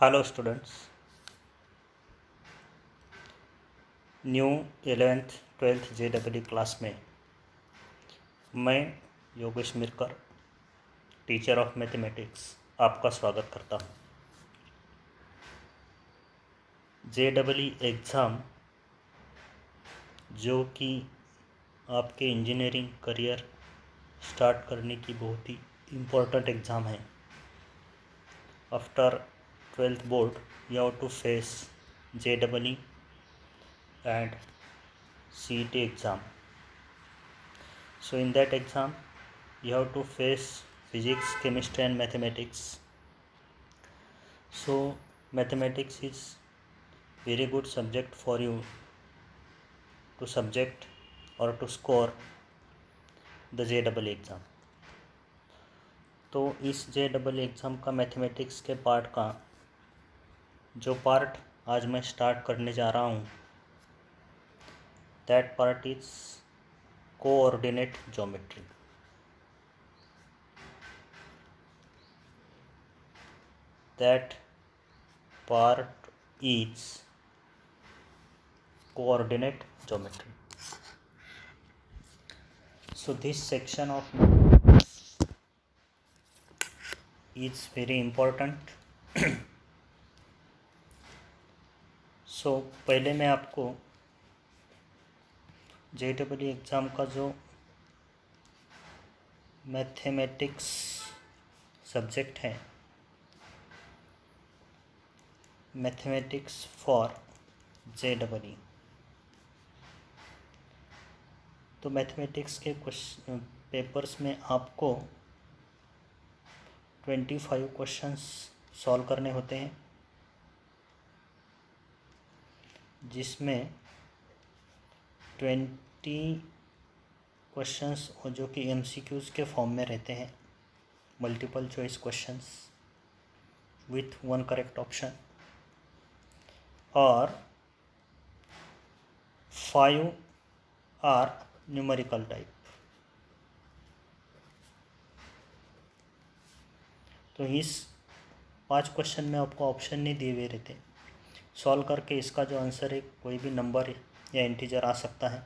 Hello students, new 11th 12th JEE class में मैं Yogesh Mirkar, teacher of mathematics, आपका स्वागत करता हूँ। JEE एग्ज़ाम जो कि आपके इंजीनियरिंग करियर स्टार्ट करने की बहुत ही इम्पोर्टेंट एग्ज़ाम है। After 12th board you have to face JEE and CET exam. So in that exam you have to face physics, chemistry and mathematics. So mathematics is very good subject for you to subject or to score the JEE exam. तो इस JEE exam का mathematics के part का जो part आज मैं start करने जा रहा हूँ, that part is coordinate geometry. That part is coordinate geometry. So this section of is very important. So पहले मैं आपको JEE एग्ज़ाम का जो मैथमेटिक्स सब्जेक्ट है, मैथमेटिक्स फॉर JEE, तो मैथमेटिक्स के क्वेश्चन पेपर्स में आपको 25 क्वेश्चंस सॉल्व करने होते हैं, जिसमें 20 क्वेश्चंस जो कि MCQs के फॉर्म में रहते हैं, multiple choice questions with 1 correct option, और 5 आर न्यूमेरिकल टाइप। तो इस 5 क्वेश्चन में आपको ऑप्शन नहीं दिए हुए रहते, सॉल्व करके इसका जो आंसर है कोई भी नंबर या इंटीजर आ सकता है।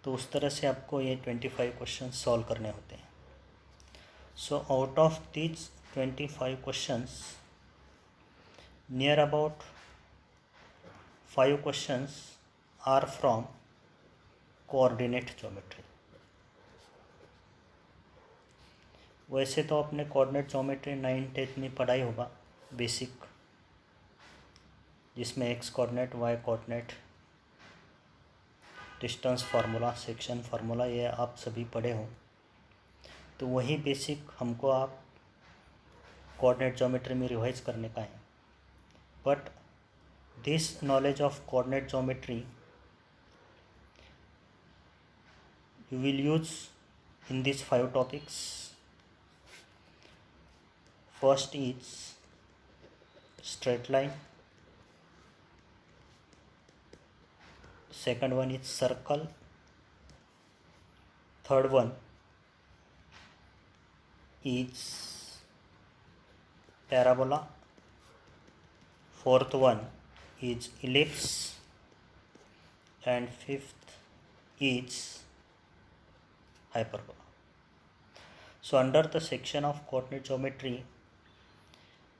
तो उस तरह से आपको ये 25 क्वेश्चन सॉल्व करने होते हैं। So out of these 25 questions, near about 5 questions are from coordinate geometry. वैसे तो आपने कोऑर्डिनेट ज्योमेट्री 9th-10th में पढ़ाई होगा, बेसिक, जिसमें x coordinate, y coordinate, distance formula, section formula, ये आप सभी पढ़े हो। तो वही बेसिक हमको आप कोऑर्डिनेट ज्योमेट्री में रिवाइज करने का है। But this knowledge of coordinate geometry you will use in these 5 topics. First is straight line, second one is circle, third one is parabola, fourth one is ellipse, and fifth is hyperbola. So under the section of coordinate geometry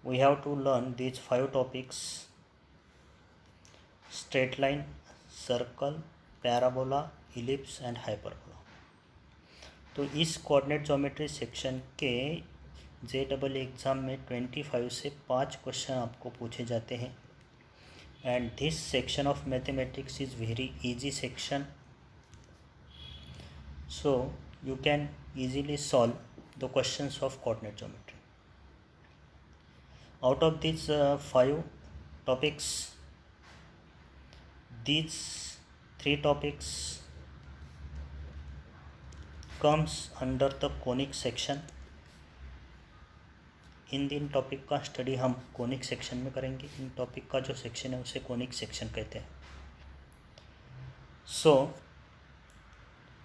we have to learn these 5 topics: straight line, circle, parabola, ellipse and hyperbola. तो इस coordinate geometry section के JEE exam में 25 से 5 question आपको पूछे जाते हैं। And this section of mathematics is very easy section, so you can easily solve the questions of coordinate geometry. Out of these 5 topics, these 3 topics comes under the conic section. In topic का study हम conic section में करेंगे। इन topic का जो section है उसे conic section कहते हैं। सो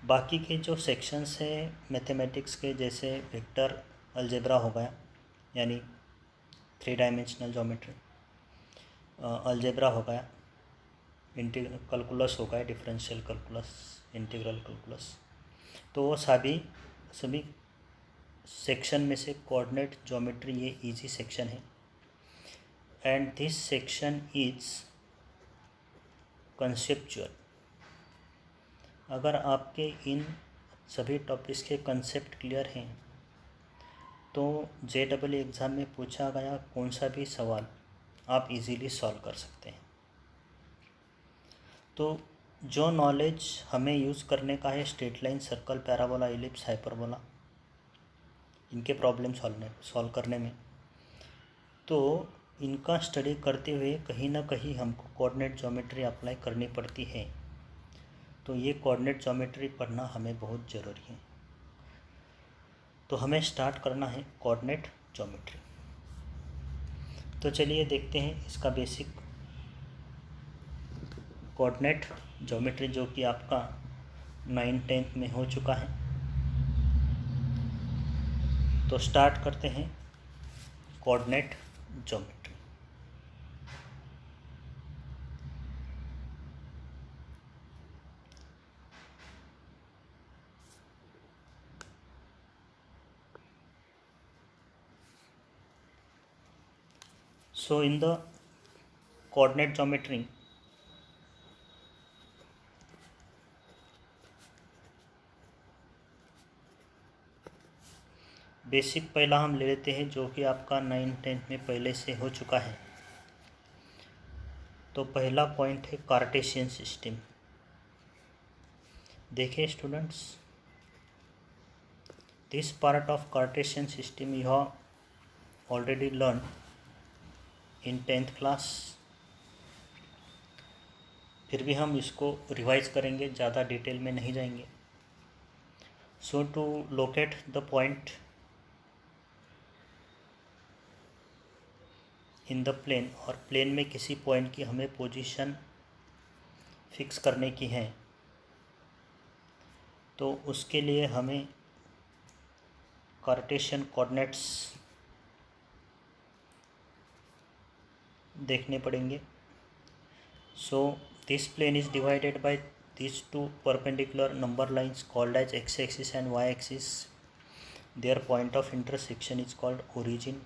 बाकी के जो सेक्शंस हैं मैथमेटिक्स के, जैसे वेक्टर अलजेब्रा हो गया, यानी 3 डायमेंशनल ज्योमेट्री, अलजेब्रा हो गया, कैलकुलस हो गया, डिफरेंशियल कैलकुलस, इंटीग्रल कैलकुलस। तो वो सभी सेक्शन में से कोऑर्डिनेट ज्योमेट्री ये इजी सेक्शन है। And this section is conceptual. अगर आपके इन सभी टॉपिक्स के कंसेप्ट क्लियर हैं तो JEE एग्ज़ाम में पूछा गया कौन सा भी सवाल आप इजीली सॉल्व कर सकते हैं। तो जो नॉलेज हमें यूज़ करने का है straight line, circle, parabola, ellipse, hyperbola, इनके प्रॉब्लम सॉल्व करने में, तो इनका स्टडी करते हुए कहीं ना कहीं हमको कोऑर्डिनेट ज्योमेट्री अप्लाई करनी पड़ती है। तो ये कोऑर्डिनेट ज्योमेट्री पढ़ना हमें बहुत ज़रूरी है। तो हमें स्टार्ट करना है कोऑर्डिनेट ज्योमेट्री। तो चलिए देखते हैं इसका बेसिक कोऑर्डिनेट ज्योमेट्री जो कि आपका 9th-10th में हो चुका है। तो स्टार्ट करते हैं coordinate geometry. So in the coordinate geometry, basic पहला हम ले लेते हैं जो कि आपका 9th-10th में पहले से हो चुका है। तो पहला पॉइंट है कार्टेशियन सिस्टम। देखिए students, this part of Cartesian system you have already learn in 10th class. फिर भी हम इसको रिवाइज करेंगे, ज़्यादा डिटेल में नहीं जाएंगे। So to locate the point in the plane, और प्लेन में किसी पॉइंट की हमें पोजीशन फिक्स करने की है, तो उसके लिए हमें कार्टेशियन कोऑर्डिनेट्स देखने पड़ेंगे। So this plane is divided by these two perpendicular number lines called as x-axis and y-axis. Their point of intersection is called origin.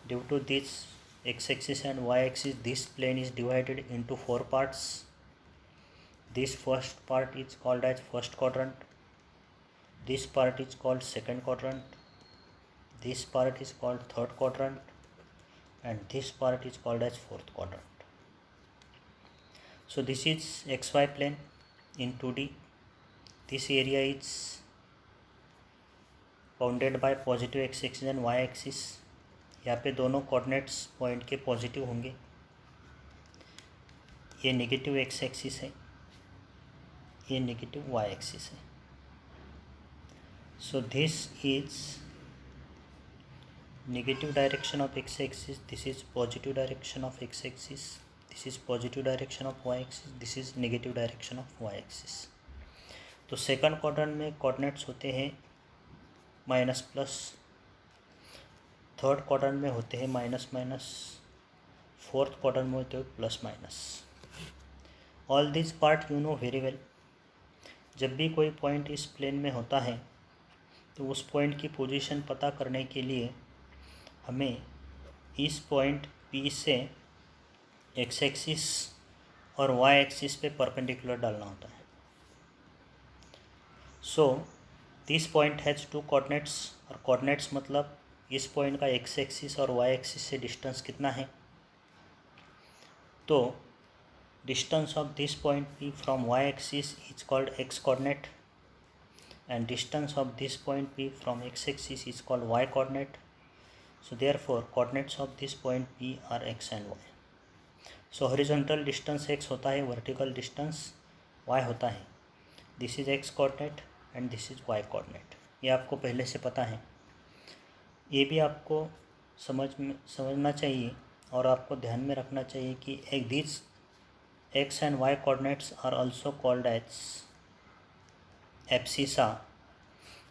Due to this x-axis and y-axis, this plane is divided into 4 parts. This first part is called as first quadrant. This part is called second quadrant. This part is called third quadrant. And this part is called as fourth quadrant. So this is xy plane in 2D. This area is bounded by positive x axis and y axis. यहाँ पे दोनों coordinates point के positive होंगे। ये negative x axis है, ये negative y axis है। So this is negative direction of x axis, this is positive direction of x axis, this is positive direction of y axis, this is negative direction of y axis. तो second quadrant में coordinates होते हैं minus plus, third quadrant में होते हैं minus minus, fourth quadrant में होते हैं plus minus. All this part you know very well. जब भी कोई पॉइंट इस प्लेन में होता है तो उस पॉइंट की पोजीशन पता करने के लिए हमें इस पॉइंट P से एक्स एक्सिस और वाई एक्सिस पे परपेंडिकुलर डालना होता है। So this point has 2 coordinates, और कोऑर्डिनेट्स मतलब इस पॉइंट का एक्स एक्सिस और वाई एक्सिस से डिस्टेंस कितना है। तो distance of this point P from y axis is called x coordinate, and distance of this point P from x axis is called y coordinate. So therefore coordinates of this point P are x and y. So horizontal distance x होता है, vertical distance y होता है। This is x coordinate and this is y coordinate. ये आपको पहले से पता है। ये भी आपको समझना चाहिए और आपको ध्यान में रखना चाहिए कि these x and y coordinates are also called as abscissa,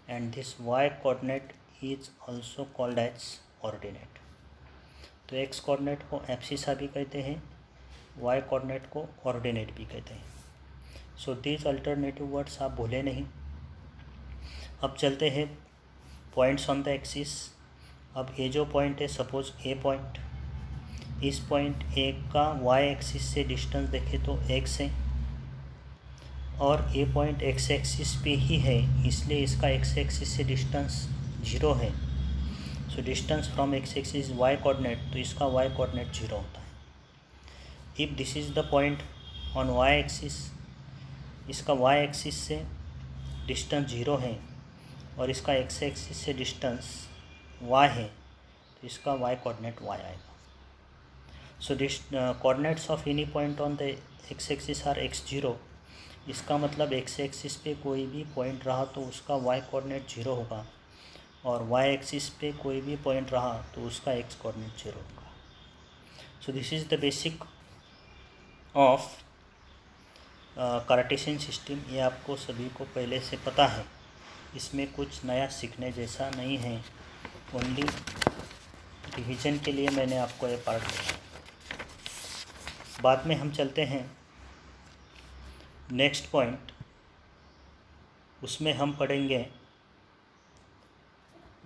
and this y coordinate is also called as ordinate. तो एक्स कोऑर्डिनेट को एब्सिसा भी कहते हैं, वाई कोऑर्डिनेट को ऑर्डिनेट भी कहते हैं। सो दीज अल्टरनेटिव वर्ड्स आप भूले नहीं। अब चलते हैं पॉइंट्स ऑन द एक्सिस। अब ये जो पॉइंट है, सपोज ए पॉइंट, इस पॉइंट ए का वाई एक्सिस से डिस्टेंस देखें तो x है, और ए पॉइंट एक्स एक्सिस पे ही है, इसलिए इसका एक्स एक्सिस से डिस्टेंस 0 है। So distance from x axis Y coordinate, तो इसका वाई कोऑर्डिनेट 0 होता है। If this is the point on Y axis, इसका वाई एक्सिस से डिस्टेंस 0 है और इसका एक्स एक्सिस से डिस्टेंस y है, तो इसका y कोऑर्डिनेट y आएगा। So coordinates of any point on the X axis are x0। इसका मतलब एक्स एक्सिस पे कोई भी पॉइंट रहा तो उसका y कोऑर्डिनेट 0 होगा, और y एक्सिस पे कोई भी पॉइंट रहा तो उसका x कोऑर्डिनेट 0 होगा। So this is the basic of Cartesian system. ये आपको सभी को पहले से पता है, इसमें कुछ नया सीखने जैसा नहीं है, ओनली रिवीजन के लिए मैंने आपको ये पार्ट दिया। बाद में हम चलते हैं नेक्स्ट पॉइंट, उसमें हम पढ़ेंगे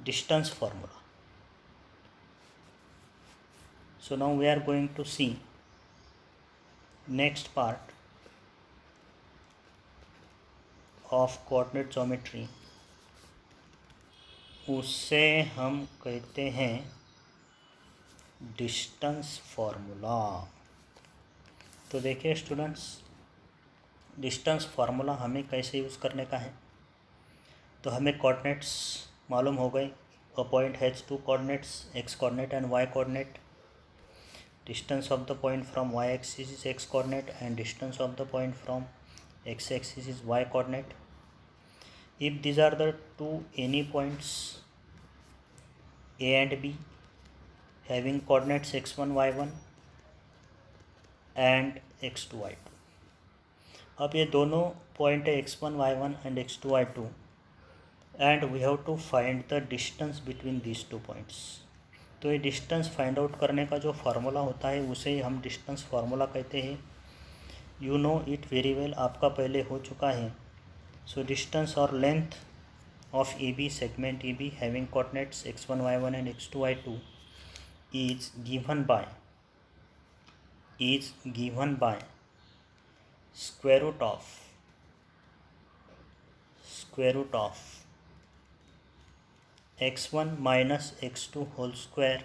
distance formula. So now we are going to see next part of coordinate geometry. उसे हम कहते हैं डिस्टेंस फार्मूला। तो देखिए स्टूडेंट्स, डिस्टेंस फार्मूला हमें कैसे यूज़ करने का है। तो हमें कोऑर्डिनेट्स मालूम हो गए। A point has two coordinates, x coordinate and y coordinate. Distance of the point from y axis is x coordinate and distance of the point from x axis is y coordinate. If these are the two any points A and B having coordinates x1 y1 and x2 y2, अब ये दोनों point है x1 y1 and x2 y2 and we have to find the distance between these two points। तो ये distance find out करने का जो formula होता है उसे हम डिस्टेंस फार्मूला कहते हैं। You know it very well, आपका पहले हो चुका है। So distance or length of AB segment AB having coordinates x1 y1 and x2 y2 is given by square root of x1 minus x2 whole square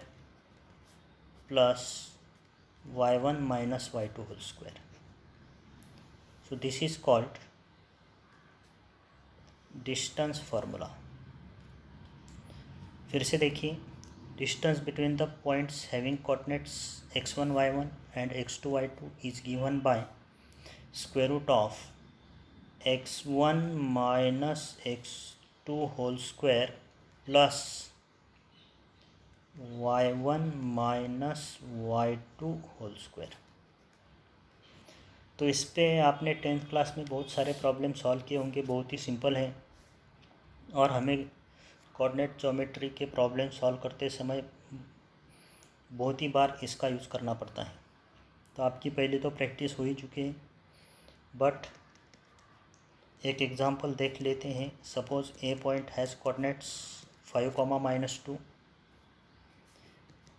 plus y1 minus y2 whole square। So this is called distance formula. फिर से देखिए, distance between the points having coordinates x1 y1 and x2 y2 is given by square root of x1 minus x2 whole square plus y1 minus y2 whole square. तो इस पे आपने 10th class में बहुत सारे प्रॉब्लम सॉल्व किए होंगे, बहुत ही सिंपल है। और हमें कोऑर्डिनेट ज्योमेट्री के प्रॉब्लम सॉल्व करते समय बहुत ही बार इसका यूज़ करना पड़ता है। तो आपकी पहले तो प्रैक्टिस हो ही चुकी है, बट एक एग्जांपल देख लेते हैं। Suppose A point has coordinates 5, -2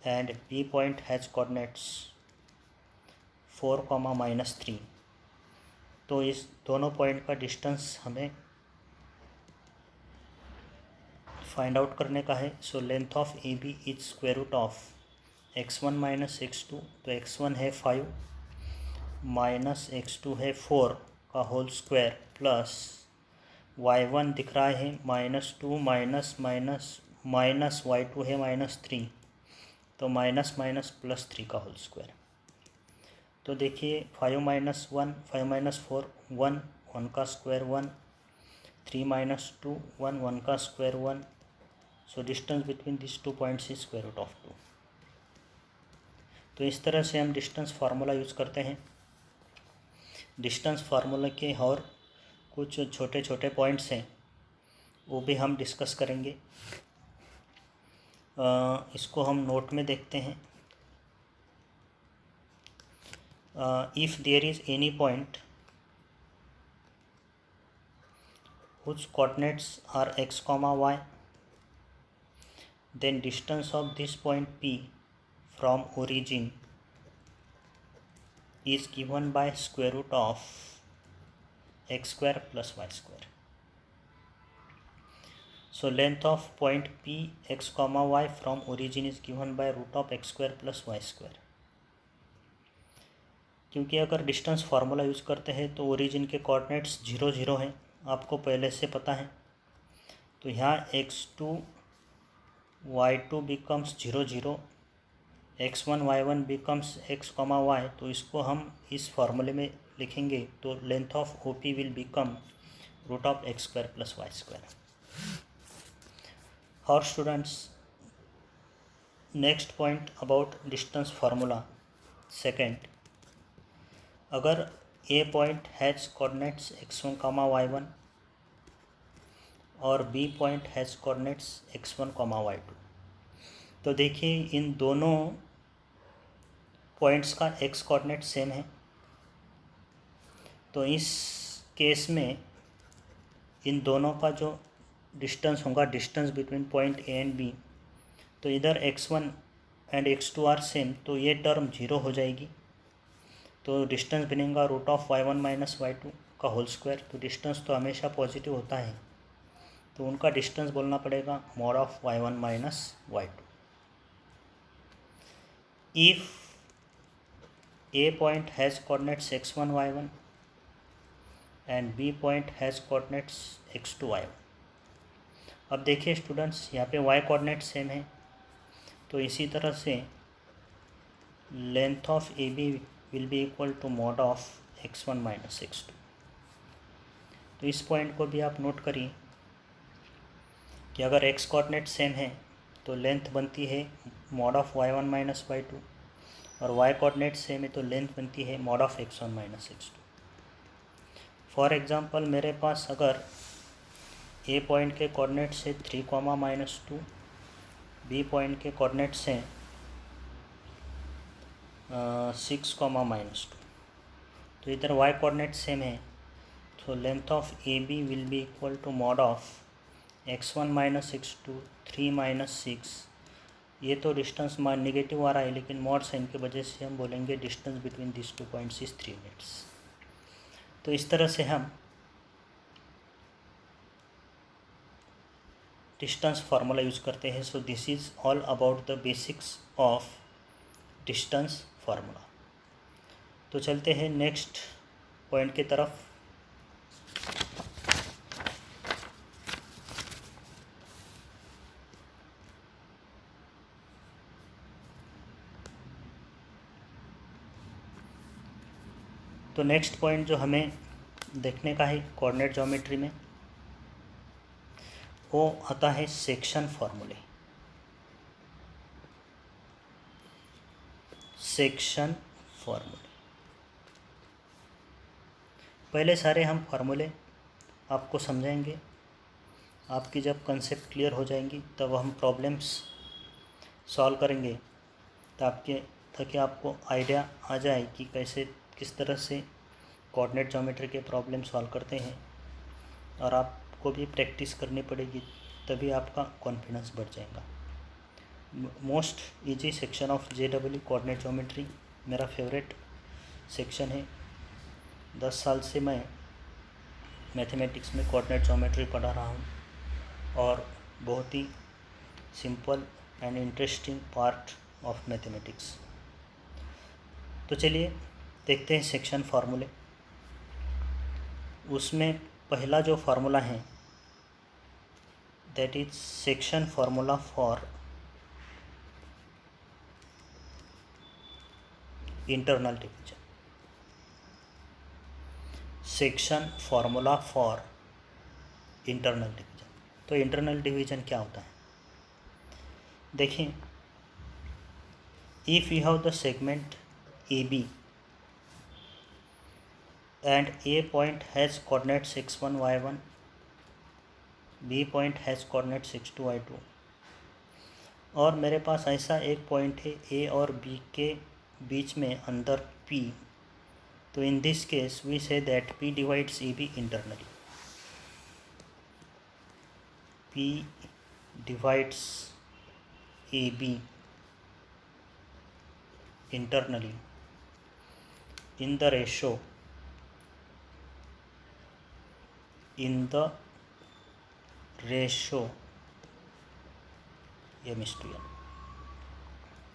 and B point has coordinates 4, -3। तो इस दोनों पॉइंट का डिस्टेंस हमें फाइंड आउट करने का है। So length of A B is square root of x1 minus x2, तो x1 है 5 माइनस x2 है 4 का होल स्क्वायर प्लस y1 दिख रहा है -2 माइनस y2 है -3, तो माइनस माइनस प्लस 3 का होल स्क्वायर। तो देखिए 5 - 1 5 - 4 1 1 का स्क्वायर 1, 3 - 2 1 1 का square 1। So distance between this two points is square root of 2। तो इस तरह से हम डिस्टेंस फार्मूला यूज़ करते हैं। डिस्टेंस फार्मूला के और कुछ छोटे छोटे पॉइंट्स हैं, वो भी हम डिस्कस करेंगे। इसको हम नोट में देखते हैं। if there is any point whose coordinates are x comma y, then distance of this point P from origin is given by square root of x square plus y square. So length of point P x comma y from origin is given by root of x square plus y square. क्योंकि अगर distance formula use करते हैं तो origin के coordinates 0 0 हैं, आपको पहले से पता है। तो यहाँ x2 y2 becomes 0 0, x1 y1 becomes x comma y। तो इसको हम इस फार्मूले में लिखेंगे तो length of O P will become root of X square plus Y square. और students, next point about distance formula second, अगर A point has coordinates x1 comma y1 और B point has coordinates x1 comma y2, तो देखिए इन दोनों points का x coordinate same है। तो इस केस में इन दोनों का जो डिस्टेंस होगा, distance between point A and B, तो इधर x1 and x2 are same, तो ये टर्म 0 हो जाएगी। तो डिस्टेंस बनेगा root of y1 minus y2 का होल स्क्वायर। तो डिस्टेंस तो हमेशा पॉजिटिव होता है, तो उनका डिस्टेंस बोलना पड़ेगा mod of y1 minus y2। If A point has coordinates x1 y1 and B point has coordinates x2 y1। अब देखिए स्टूडेंट्स, यहाँ पे y कोऑर्डिनेट सेम है, तो इसी तरह से length of A B will be equal to mod of x1 minus x2। तो इस पॉइंट को भी आप नोट करिए कि अगर x कोऑर्डिनेट सेम है तो लेंथ बनती है mod of y1 minus y2, और y कोऑर्डिनेट सेम है तो लेंथ बनती है mod of x1 minus x2। For example, मेरे पास अगर ए पॉइंट के कोऑर्डिनेट्स है 3 कॉमा माइनस 2, बी पॉइंट के कोऑर्डिनेट्स हैं 6 कॉमा माइनस 2, तो इधर y कोऑर्डिनेट सेम है, तो length of A B will be equal to mod of x1 minus x2 3 minus 6। ये तो डिस्टेंस नेगेटिव आ रहा है, लेकिन मॉड साइन की वजह से हम बोलेंगे distance between this 2 points is 3 units. तो इस तरह से हम डिस्टेंस फार्मूला यूज़ करते हैं। So this is all about the basics of distance formula. तो चलते हैं नेक्स्ट पॉइंट की तरफ। तो नेक्स्ट पॉइंट जो हमें देखने का है कोऑर्डिनेट ज्योमेट्री में, वो आता है सेक्शन फार्मूले। सेक्शन फार्मूले पहले सारे हम फार्मूले आपको समझाएंगे। आपकी जब कंसेप्ट क्लियर हो जाएंगी तब हम प्रॉब्लम्स सॉल्व करेंगे, ताकि आपको आइडिया आ जाए कि कैसे किस तरह से कोऑर्डिनेट ज्योमेट्री के प्रॉब्लम सॉल्व करते हैं। और आपको भी प्रैक्टिस करनी पड़ेगी, तभी आपका कॉन्फिडेंस बढ़ जाएगा। Most easy section of JEE coordinate geometry मेरा फेवरेट सेक्शन है। 10 साल से मैं मैथमेटिक्स में कोऑर्डिनेट ज्योमेट्री पढ़ा रहा हूँ, और बहुत ही simple and interesting part of mathematics. तो चलिए देखते हैं सेक्शन फार्मूले। उसमें पहला जो फार्मूला है that is section formula for internal division. Section formula for internal division. तो इंटरनल डिवीजन क्या होता है? देखिए, if you have the segment AB and A point has coordinates x1 y1, B point has coordinates x2 y2, और मेरे पास ऐसा एक point है A और B के बीच में अंदर P, तो in this case we say that P divides AB internally. P divides AB internally in the ratio m/n.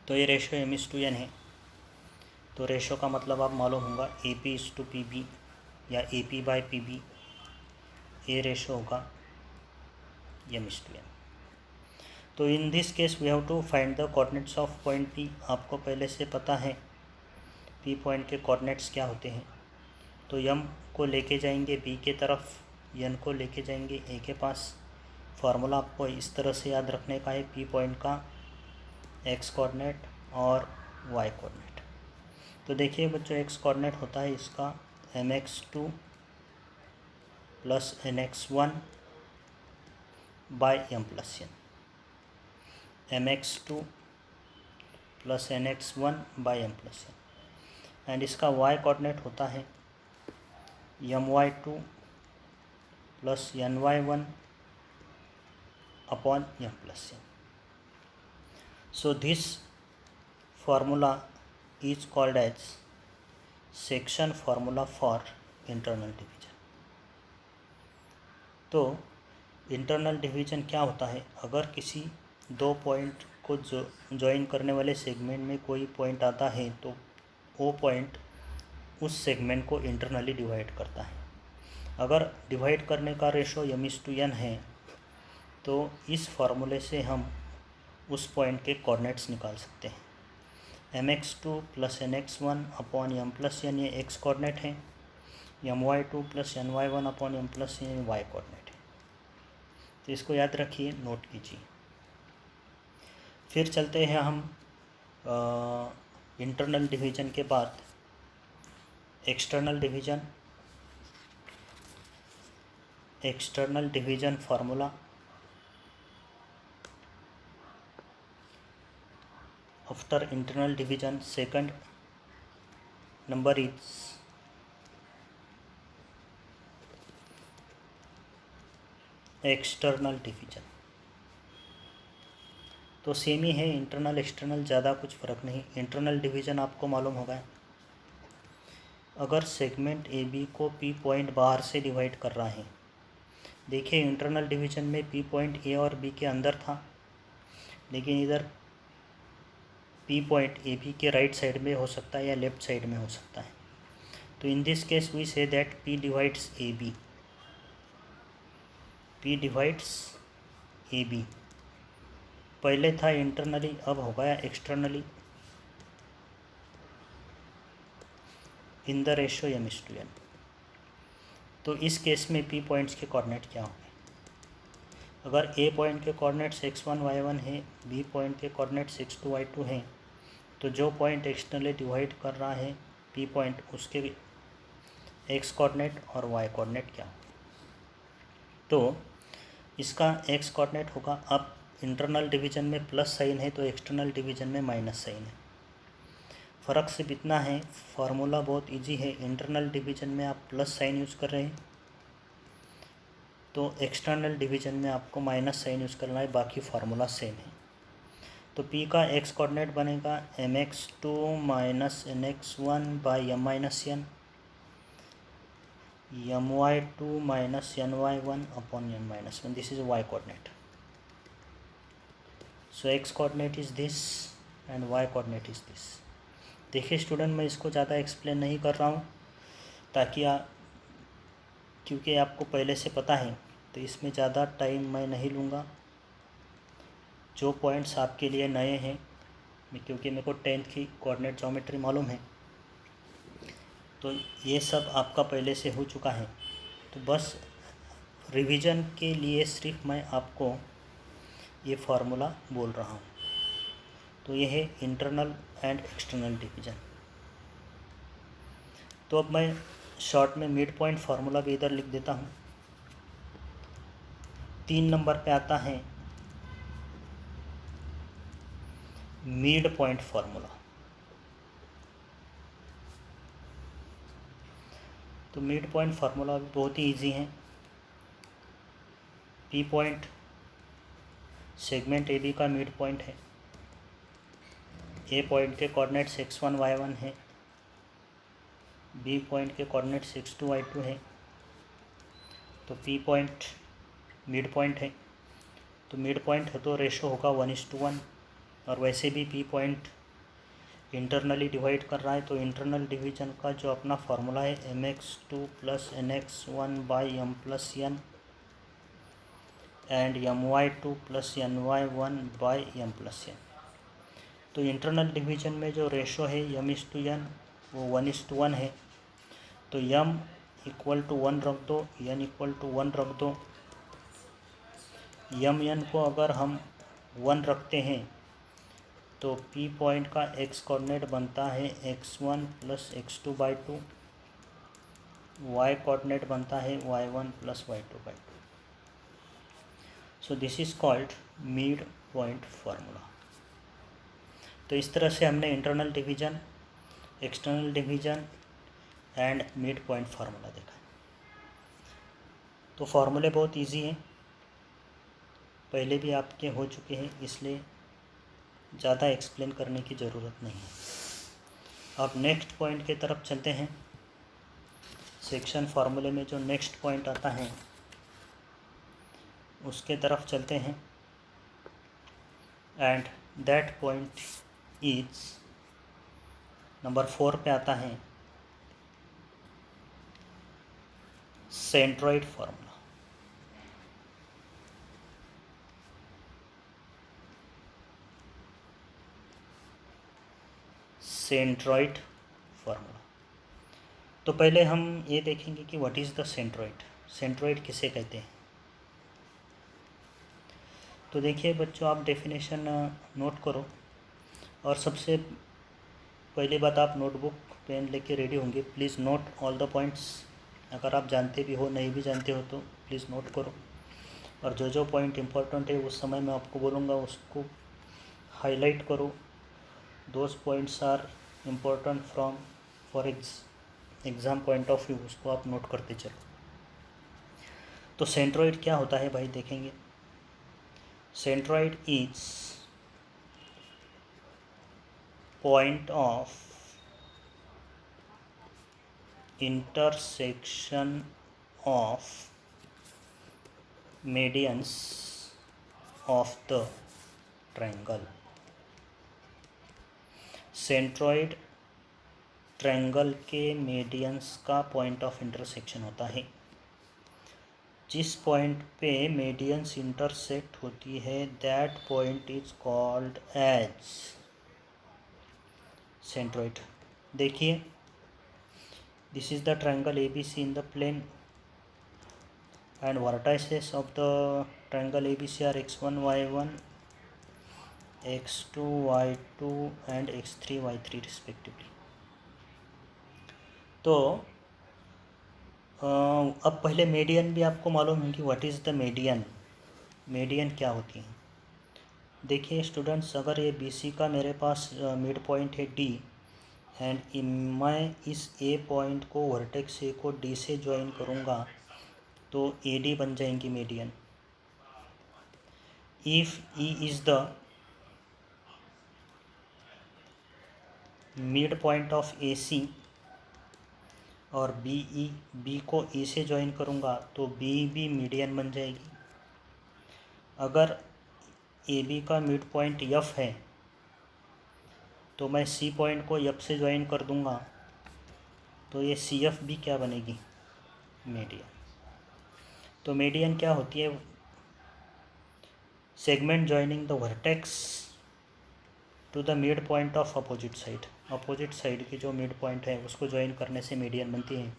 तो ये रेशो m/n है। तो रेशो का मतलब आप मालूम होगा AP/PB या AP/PB, ये रेशो होगा m/n. तो in this case we have to find the coordinates of point P. आपको पहले से पता है P पॉइंट के कोऑर्डिनेट्स क्या होते हैं। तो m को लेके जाएंगे B के तरफ, n को लेके जाएंगे A के पास। फार्मूला आपको इस तरह से याद रखने का है P पॉइंट का x कोऑर्डिनेट और y कोऑर्डिनेट। तो देखिए बच्चों, x कोऑर्डिनेट होता है इसका mx2 + nx1 / m+n, mx2 + nx1 / m+n। And इसका y कोऑर्डिनेट होता है my2 + ny1 / m+n. So this formula is called as section formula for internal division. तो इंटरनल डिवीजन क्या होता है? अगर किसी दो पॉइंट को ज्वाइन करने वाले सेगमेंट में कोई पॉइंट आता है तो वो पॉइंट उस सेगमेंट को इंटरनली डिवाइड करता है। अगर डिवाइड करने का रेशो m/n है तो इस फार्मूले से हम उस पॉइंट के कोऑर्डिनेट्स निकाल सकते हैं। mx2 + nx1 / m+n ये x कोऑर्डिनेट है, my2 + ny1 / m+n ये y कोऑर्डिनेट है। तो इसको याद रखिए, नोट कीजिए। फिर चलते हैं हम इंटरनल डिवीजन के बाद external division. External division formula after internal division, second number is external division. तो सेम ही है, इंटरनल एक्सटर्नल, ज़्यादा कुछ फ़र्क नहीं। इंटरनल डिवीजन आपको मालूम होगा, अगर सेगमेंट ए बी को P पॉइंट बाहर से डिवाइड कर रहा है। देखिए इंटरनल डिवीजन में P पॉइंट A और B के अंदर था, लेकिन इधर P पॉइंट ए बी के राइट साइड में हो सकता है या लेफ्ट साइड में हो सकता है। तो in this case we say that P divides A B. P divides A B, पहले था इंटरनली, अब हो गया externally in the ratio m/n. तो इस केस में P पॉइंट्स के कोऑर्डिनेट क्या होंगे? अगर A पॉइंट के कोऑर्डिनेट्स x1 y1 है, B पॉइंट के कोऑर्डिनेट्स x2 y2 हैं, तो जो पॉइंट एक्सटर्नली डिवाइड कर रहा है P पॉइंट, उसके x कोऑर्डिनेट और y कोऑर्डिनेट क्या होंगे? तो इसका x कोऑर्डिनेट होगा, अब इंटरनल डिवीजन में प्लस साइन है तो एक्सटर्नल डिवीजन में माइनस साइन है। फ़र्क सिर्फ इतना है, फार्मूला बहुत इजी है। इंटरनल डिवीजन में आप प्लस साइन यूज़ कर रहे हैं तो एक्सटर्नल डिवीजन में आपको माइनस साइन यूज़ करना है, बाकी फार्मूला सेम है। तो P का x कोऑर्डिनेट बनेगा mx2 - nx1 / m-n, my2 - ny1 / n-1. This is y coordinate. So x coordinate is this and y coordinate is this. देखिए स्टूडेंट, मैं इसको ज़्यादा एक्सप्लेन नहीं कर रहा हूँ ताकि क्योंकि आपको पहले से पता है, तो इसमें ज़्यादा टाइम मैं नहीं लूँगा। जो पॉइंट्स आपके लिए नए हैं, क्योंकि मेरे को 10th की कोऑर्डिनेट ज्योमेट्री मालूम है, तो ये सब आपका पहले से हो चुका है। तो बस रिवीजन के लिए सिर्फ मैं आपको ये फार्मूला बोल रहा हूँ। तो ये है इंटरनल एंड एक्सटर्नल डिवीजन। तो अब मैं शॉर्ट में मिड पॉइंट फार्मूला भी इधर लिख देता हूँ। 3 नंबर पे आता है मिड पॉइंट फार्मूला। तो मिड पॉइंट फार्मूला भी बहुत ही ईजी है। P point segment A B का मिड पॉइंट है। ए पॉइंट के कोऑर्डिनेट्स x1 y1 है, बी पॉइंट के कोऑर्डिनेट्स x2 y2 है। तो पी पॉइंट मिड पॉइंट है, तो मिड पॉइंट है तो रेशो होगा 1:1। और वैसे भी पी पॉइंट इंटरनली डिवाइड कर रहा है, तो इंटरनल डिवीजन का जो अपना फार्मूला है mx2 + nx1/m+n and my2 + ny1/m+n। तो इंटरनल डिवीजन में जो रेशो है m:n वो 1:1 है। तो m = 1 रख दो, n = 1 रख दो। n को अगर हम 1 रखते हैं तो p पॉइंट का x कोऑर्डिनेट बनता है x1 + x2/2, y कोऑर्डिनेट बनता है y1 + y2/2। So this is called mid point formula. तो इस तरह से हमने internal division, external division and mid point formula देखा। तो फार्मूले बहुत इजी हैं, पहले भी आपके हो चुके हैं, इसलिए ज़्यादा एक्सप्लेन करने की ज़रूरत नहीं है। अब नेक्स्ट पॉइंट की तरफ चलते हैं। सेक्शन फार्मूले में जो नेक्स्ट पॉइंट आता है उसके तरफ चलते हैं। And that point is number 4 पे आता है सेंट्रॉइड फार्मूला। Centroid formula. तो पहले हम ये देखेंगे कि what is the centroid. Centroid किसे कहते हैं? तो देखिए बच्चों, आप डेफिनेशन नोट करो। और सबसे पहली बात, आप नोटबुक पेन लेके रेडी होंगे। Please note all the points. अगर आप जानते भी हो, नहीं भी जानते हो तो प्लीज़ नोट करो। और जो जो पॉइंट इम्पोर्टेंट है उस समय मैं आपको बोलूँगा उसको हाईलाइट करो। Those points are important for exam point of view, उसको आप नोट करते चलो। तो सेंट्रॉइड क्या होता है भाई, देखेंगे। Centroid is point of intersection of medians of the triangle। Centroid triangle के मीडियंस का पॉइंट ऑफ इंटरसेक्शन होता है। जिस पॉइंट पे मीडियंस इंटरसेक्ट होती है that point is called as centroid. देखिए, this is the triangle ABC in the plane and vertices of the triangle ABC are x1 y1, x2 y2 and x3 y3 respectively। तो अब पहले median भी आपको मालूम है कि what is the median. Median क्या होती है? देखिए स्टूडेंट्स, अगर ये BC का मेरे पास मिड पॉइंट है D एंड मैं इस ए पॉइंट को वर्टेक्स ए को डी से ज्वाइन करूँगा तो AD बन जाएंगी median. If E is the mid point of AC और B को E से ज्वाइन करूँगा तो BB मीडियन बन जाएगी। अगर AB का मिड पॉइंट F है तो मैं C पॉइंट को F से ज्वाइन कर दूँगा तो ये CF भी क्या बनेगी, मीडियन। तो मीडियन क्या होती है? Segment joining the vertex to the mid point of opposite side. Opposite side की जो मिड पॉइंट है उसको ज्वाइन करने से मीडियन बनती है।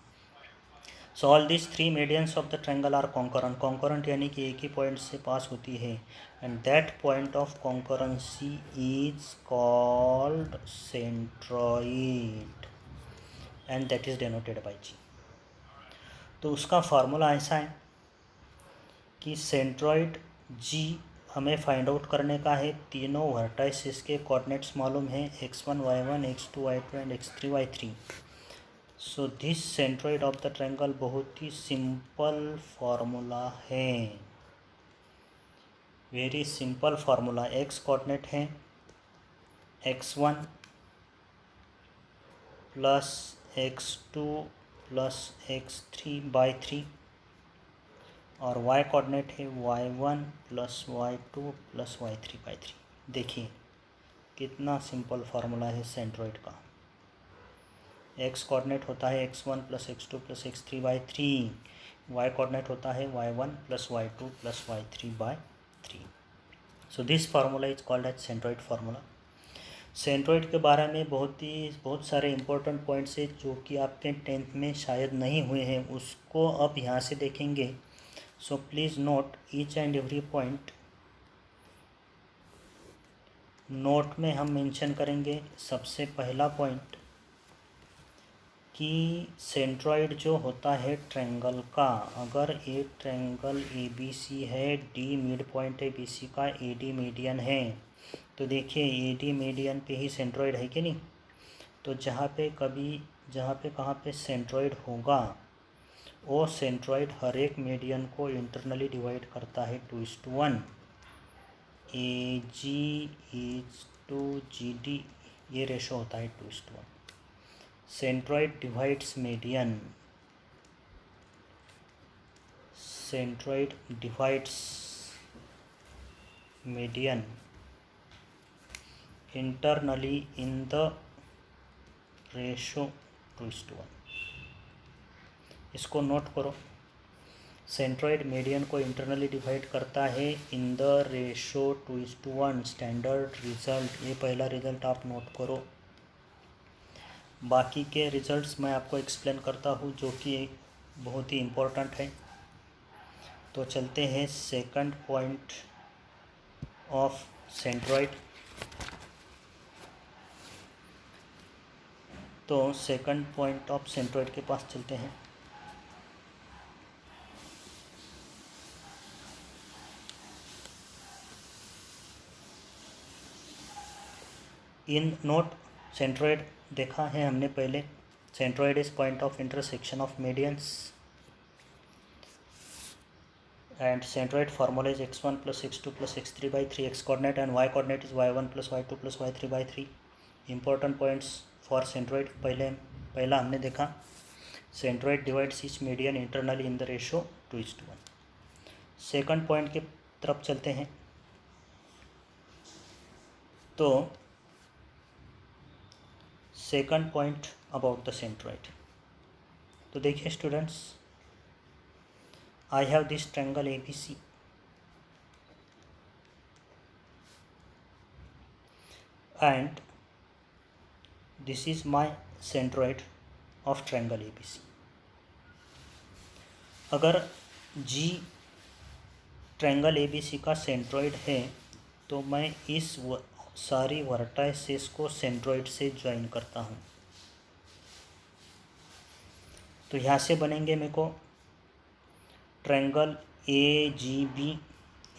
So all this 3 medians of the triangle are concurrent. Concurrent यानी कि एक ही पॉइंट से पास होती है and that point of concurrency is called centroid and that is denoted by G। तो उसका फार्मूला ऐसा है कि सेंट्रॉइड G हमें फाइंड आउट करने का है। तीनों वर्टाइसिस के कोऑर्डिनेट्स मालूम हैं, x1 y1, x2 y2 and x3 y3। So this centroid of the triangle बहुत ही सिंपल फार्मूला है, very simple formula. X coordinate है x1 plus x2 plus x3/3 और y कोऑर्डिनेट है y1 plus y2 plus y3/3। देखिए कितना simple formula है centroid का। x कोऑर्डिनेट होता है x1 plus x2 plus x3/3, y coordinate होता है y1 plus y2 plus y3/3। So this formula is called as centroid formula. Centroid के बारे में बहुत सारे इंपॉर्टेंट पॉइंट्स है जो कि आपके 10th में शायद नहीं हुए हैं, उसको अब यहाँ से देखेंगे। So please note each and every point. Note में हम मेंशन करेंगे सबसे पहला पॉइंट कि सेंट्रोइड जो होता है ट्रायंगल का, अगर ए ट्रायंगल ए बी सी है, डी मिड पॉइंट है बी सी का, ए डी मीडियन है, तो देखिए ए डी मीडियन पे ही सेंट्रोइड है कि नहीं। तो जहाँ पे कहाँ पे सेंट्रोइड होगा वो सेंट्रोइड हर एक मीडियन को इंटरनली डिवाइड करता है 2:1। ए जी इज टू जी डी, ये रेशो होता है 2:1। Centroid divides median, centroid divides median internally in the ratio 2:1। इसको नोट करो, सेंट्रोइड मीडियन को इंटरनली डिवाइड करता है in the ratio 2:1। Standard result, ये पहला रिजल्ट आप नोट करो। बाकी के रिजल्ट्स मैं आपको एक्सप्लेन करता हूँ जो कि बहुत ही इम्पोर्टेंट है। तो चलते हैं सेकंड पॉइंट ऑफ सेंट्रोइड। तो सेकंड पॉइंट ऑफ सेंट्रोइड के पास चलते हैं। इन नोट सेंट्रोइड देखा है हमने पहले। Centroid is point of intersection of medians and centroid formula is x1 plus x2 plus x3/3। X coordinate and y coordinate is y1 plus y2 plus y3/3। Important points for centroid, पहला हमने देखा centroid divides each median internally in the ratio 2:1। Second point की तरफ चलते हैं। तो second point about the centroid, तो देखिए students, I have this triangle ABC and this is my centroid of triangle ABC। अगर G ट्रायंगल ABC का centroid है तो मैं इस सारी वर्टाइसेस को सेंट्रोइड से ज्वाइन करता हूँ। तो यहाँ से बनेंगे मेरे को ट्रायंगल AGB,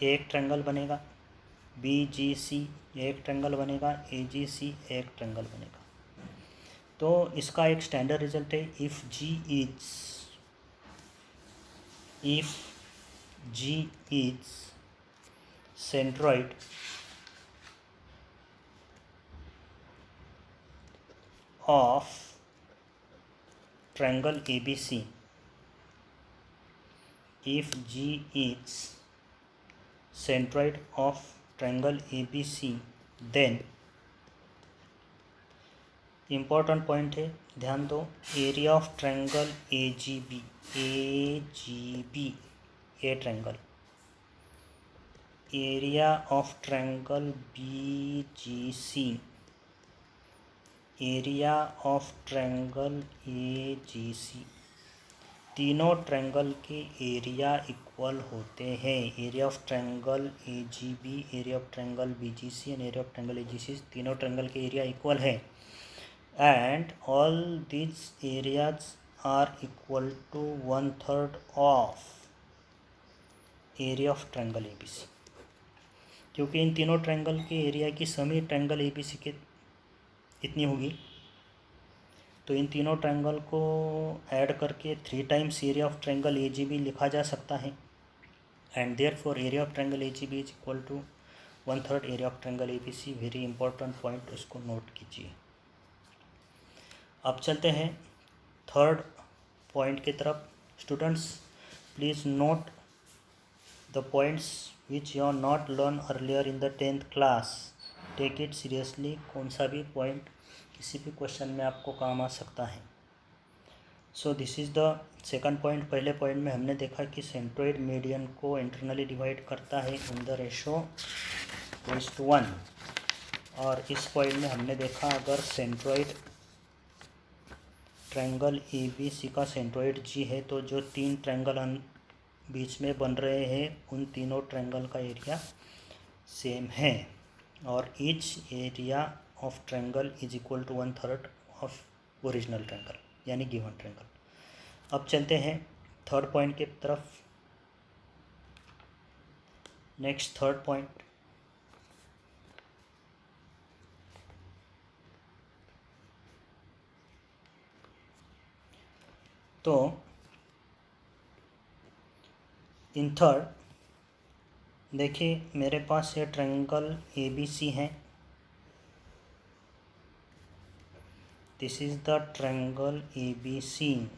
एक ट्रायंगल बनेगा, BGC एक ट्रायंगल बनेगा, AGC एक ट्रायंगल बनेगा। तो इसका एक स्टैंडर्ड रिजल्ट है, if G is centroid of triangle ABC, if G is centroid of triangle ABC, then important point है, ध्यान दो, area of triangle AGB a triangle, area of triangle BGC, area of triangle AGC, तीनों triangle के area equal होते हैं। Area of triangle AGB, area of triangle BGC and area of triangle AGC, तीनों triangle के area equal है and all this areas are equal to 1/3 of area of triangle ABC। क्योंकि इन तीनों triangle के area की सम ही triangle ABC के इतनी होगी। तो इन तीनों ट्रायंगल को ऐड करके 3 times area of triangle A G B लिखा जा सकता है, and therefore area of triangle A G B is equal to 1/3 area of triangle A B C. Very important point, इसको नोट कीजिए। अब चलते हैं थर्ड पॉइंट की तरफ। Students please note the points which you are not learn earlier in the 10th class. Take it seriously. कौन सा भी पॉइंट किसी भी क्वेश्चन में आपको काम आ सकता है। So this is the second point. पहले पॉइंट में हमने देखा कि सेंट्रोइड मीडियन को इंटरनली डिवाइड करता है इन द रेशो 1:1, और इस पॉइंट में हमने देखा अगर centroid triangle A B C का सेंट्रोइड जी है तो जो 3 ट्रायंगल बीच में बन रहे हैं उन तीनों ट्रायंगल का एरिया सेम है, और each area of triangle is equal to 1/3 of original triangle यानी गिवन ट्रायंगल। अब चलते हैं थर्ड पॉइंट की तरफ। नेक्स्ट थर्ड पॉइंट, तो इन थर्ड देखिए मेरे पास ये ट्रायंगल ए बी सी है। This is the triangle A B C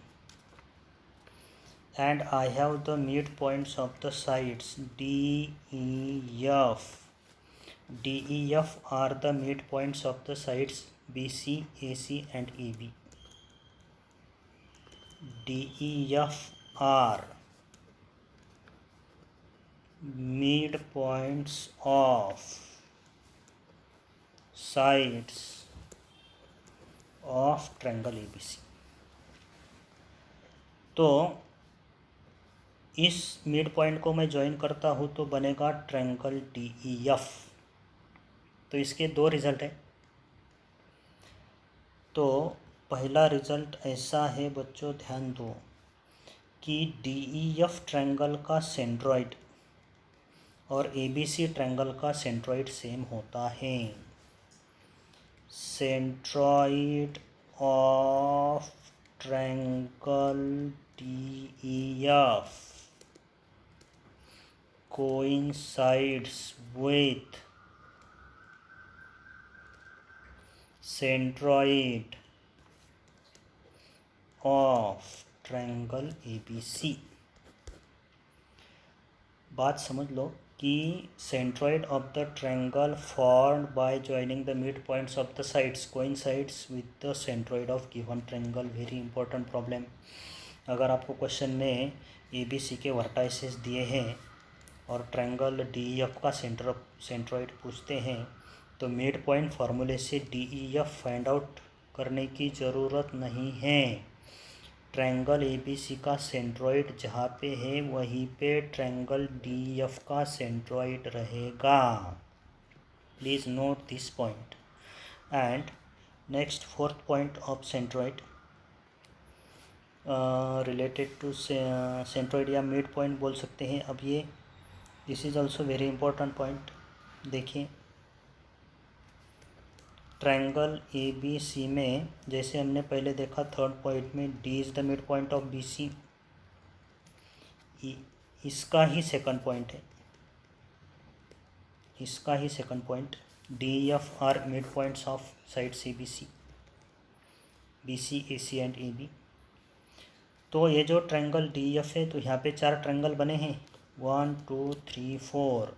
and I have the midpoints of the sides D, E, F. D, E, F are the midpoints of the sides BC, AC and EB. D, E, F are midpoints of sides of triangle ABC. तो इस mid point को मैं join करता हूँ तो बनेगा triangle D E F. तो इसके 2 रिज़ल्ट हैं। तो पहला रिज़ल्ट ऐसा है बच्चों, ध्यान दो कि डी ई एफ ट्रायंगल का सेंट्रॉइड और ए बी सी ट्रायंगल का सेंट्रॉइड सेम होता है। Centroid of triangle D E F coincides with centroid of triangle ABC। बात समझ लो कि centroid of the triangle formed by joining the midpoints of the sides coincides with the centroid of given triangle। Very important problem. अगर आपको question में ABC के vertices दिए हैं और ट्रायंगल डी एफ का सेंट्रॉइड पूछते हैं तो मिड पॉइंट फार्मूले से D E F find out करने की ज़रूरत नहीं है। ट्रायंगल ए बी सी का सेंट्रॉइड जहाँ पे है वहीं पे ट्रायंगल डी एफ का सेंट्रॉइड रहेगा। Please note this point. And next fourth point of centroid related to centroid या मिड पॉइंट बोल सकते हैं। अब ये this is also very important point. देखिए ट्रायंगल ए बी सी में जैसे हमने पहले देखा थर्ड पॉइंट में D is the mid point of B C, इसका ही सेकंड पॉइंट है, इसका ही second point D F are mid points of side C B C, B C, A C and A B. तो ये जो triangle D F है तो यहाँ पे 4 ट्रायंगल बने हैं 1 2 3 4।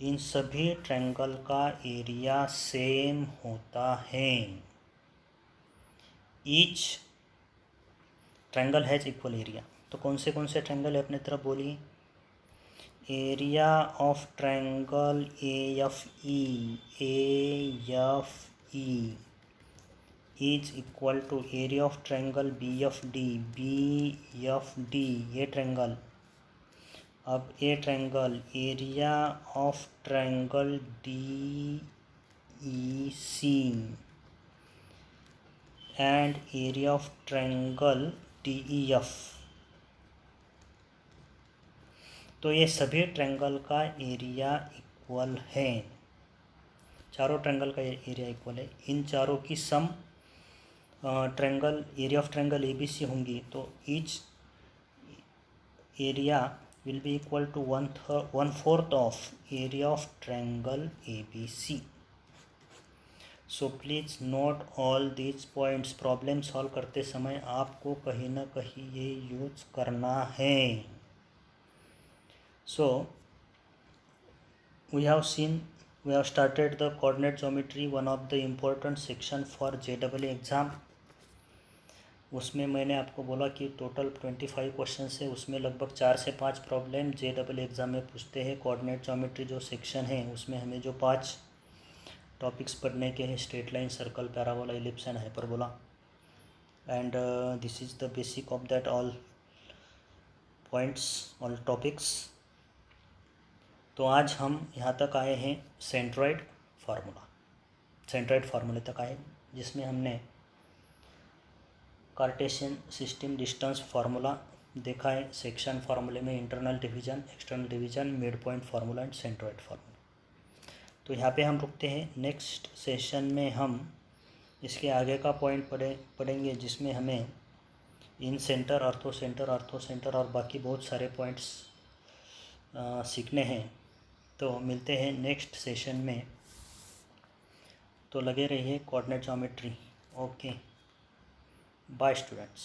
इन सभी ट्रायंगल का एरिया सेम होता है। Each triangle has equal area. तो कौन से ट्रायंगल है अपने तरफ बोलिए। Area of triangle A F E is equal to area of triangle B F D. ये ट्रायंगल, अब a triangle area of triangle D E C and area of triangle D E F. तो ये सभी triangle का area equal है, चारों triangle का area equal है। इन चारों की sum triangle area of triangle ABC होंगी तो each area will be equal to 1/4 of area of triangle ABC. So please note all these points. Problem solve करते समय आपको कहीं ना कहीं ये यूज करना है. So we have started the coordinate geometry, one of the important section for JEE exam. उसमें मैंने आपको बोला कि टोटल 25 क्वेश्चन है, उसमें लगभग 4 से 5 प्रॉब्लम JEE एग्ज़ाम में पूछते हैं. कोऑर्डिनेट ज्योमेट्री जो सेक्शन है उसमें हमें जो 5 टॉपिक्स पढ़ने के हैं, straight line, circle, parabola, ellipse and hyperbola. And this is the basic of that all points, all topics. तो आज हम यहाँ तक आए हैं सेंट्रॉइड फार्मूला. सेंट्रॉइड फार्मूले तक आए जिसमें हमने कार्टेशियन सिस्टम डिस्टेंस फार्मूला देखा है. सेक्शन फार्मूले में internal division, external division, mid point formula and centroid formula. तो यहाँ पे हम रुकते हैं. नेक्स्ट सेशन में हम इसके आगे का पॉइंट पढ़ेंगे जिसमें हमें इन सेंटर, अर्थो सेंटर और बाकी बहुत सारे पॉइंट्स सीखने हैं. तो मिलते हैं नेक्स्ट सेशन में. तो लगे रहिए coordinate geometry. Okay, bye students.